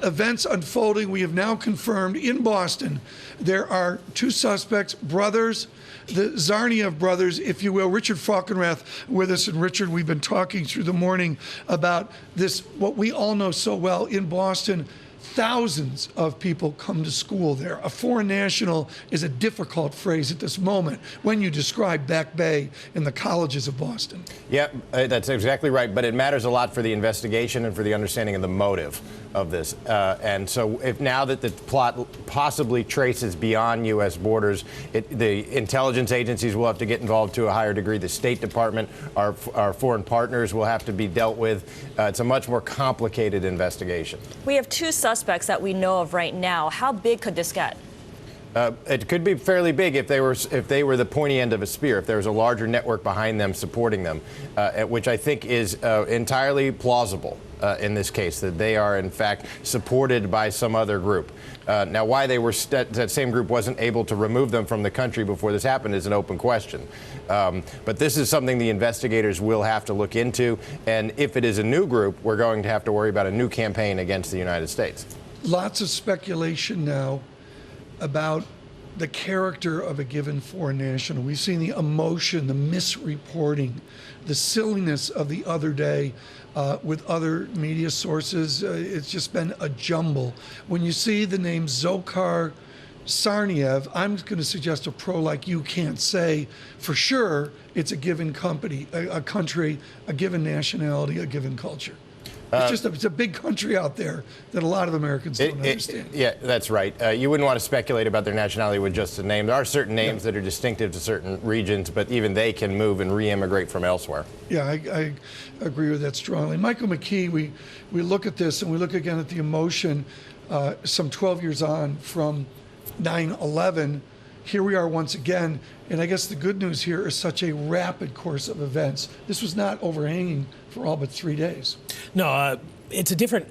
events unfolding. We have now confirmed in Boston there are two suspects, brothers, the Tsarnaev brothers, if you will. Richard Falkenrath with us. And Richard, we've been talking through the morning about this, what we all know so well in Boston. Thousands of people come to school there. A foreign national is a difficult phrase at this moment when you describe Back Bay and the colleges of Boston. Yeah, that's exactly right. But it matters a lot for the investigation and for the understanding of the motive of this. And so if now that the plot possibly traces beyond U.S. borders, the intelligence agencies will have to get involved to a higher degree. The State Department, our foreign partners will have to be dealt with. It's a much more complicated investigation. We have two suspects that we know of right now. How big could this get? It could be fairly big if they were the pointy end of a spear, if there was a larger network behind them supporting them, which I think is entirely plausible in this case, that they are in fact supported by some other group. Now, why that same group wasn't able to remove them from the country before this happened is an open question. But this is something the investigators will have to look into, and if it is a new group, we're going to have to worry about a new campaign against the United States. Lots of speculation now about the character of a given foreign national. We've seen the emotion, the misreporting, the silliness of the other day with other media sources. It's just been a jumble. When you see the name Dzhokhar Tsarnaev, I'm going to suggest a pro like you can't say for sure it's a given company, a country, a given nationality, a given culture. It's a big country out there that a lot of Americans don't understand. Yeah, that's right. You wouldn't want to speculate about their nationality with just a name. There are certain names that are distinctive to certain regions, but even they can move and re-immigrate from elsewhere. Yeah, I agree with that strongly. Michael McKee, we look at this and we look again at the emotion some 12 years on from 9/11. Here we are once again, and I guess the good news here is such a rapid course of events. This was not overhanging for all but 3 days. No, it's a different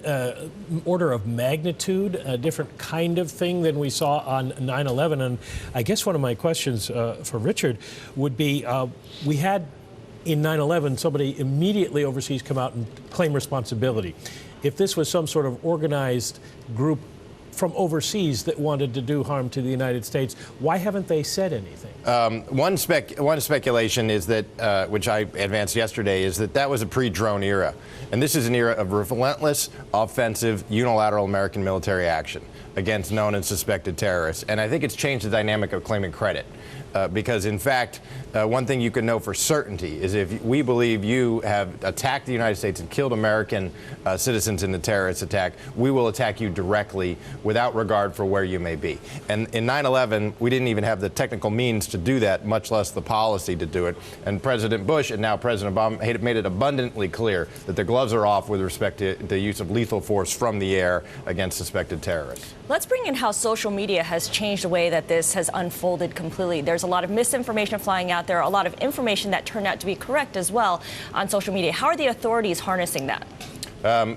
order of magnitude, a different kind of thing than we saw on 9/11. And I guess one of my questions for Richard would be, we had in 9/11 somebody immediately overseas come out and claim responsibility. If this was some sort of organized group from overseas that wanted to do harm to the United States, why haven't they said anything? One speculation is that, which I advanced yesterday, is that was a pre-drone era. And this is an era of relentless, offensive, unilateral American military action against known and suspected terrorists. And I think it's changed the dynamic of claiming credit. Because, in fact, one thing you can know for certainty is if we believe you have attacked the United States and killed American citizens in the terrorist attack, we will attack you directly without regard for where you may be. And in 9/11, we didn't even have the technical means to do that, much less the policy to do it. And President Bush and now President Obama made it abundantly clear that the gloves are off with respect to the use of lethal force from the air against suspected terrorists. Let's bring in how social media has changed the way that this has unfolded completely. There's a lot of misinformation flying out there, a lot of information that turned out to be correct as well on social media. How are the authorities harnessing that?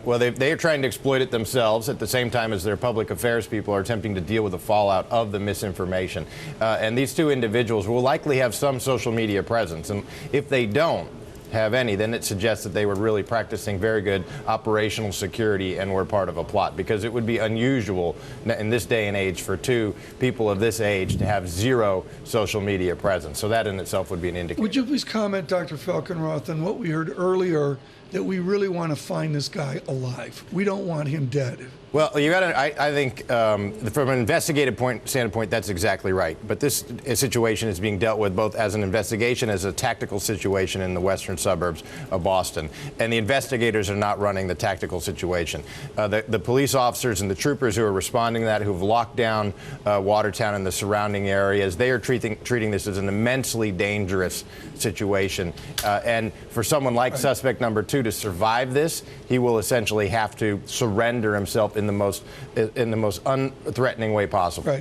Well, they are trying to exploit it themselves at the same time as their public affairs people are attempting to deal with the fallout of the misinformation. And these two individuals will likely have some social media presence. And if they don't have any, then it suggests that they were really practicing very good operational security and were part of a plot, because it would be unusual in this day and age for two people of this age to have zero social media presence. So that in itself would be an indicator. Would you please comment, Dr. Falkenrath, on what we heard earlier, that we really want to find this guy alive? We don't want him dead. Well, you got to. I think from an investigative standpoint, that's exactly right. But this situation is being dealt with both as an investigation, as a tactical situation in the western suburbs of Boston, and the investigators are not running the tactical situation. The police officers and the troopers who are responding to that, who've locked down Watertown and the surrounding areas, they are treating this as an immensely dangerous situation. And for someone like suspect number 2 to survive this, he will essentially have to surrender himself in the most unthreatening way possible. Right.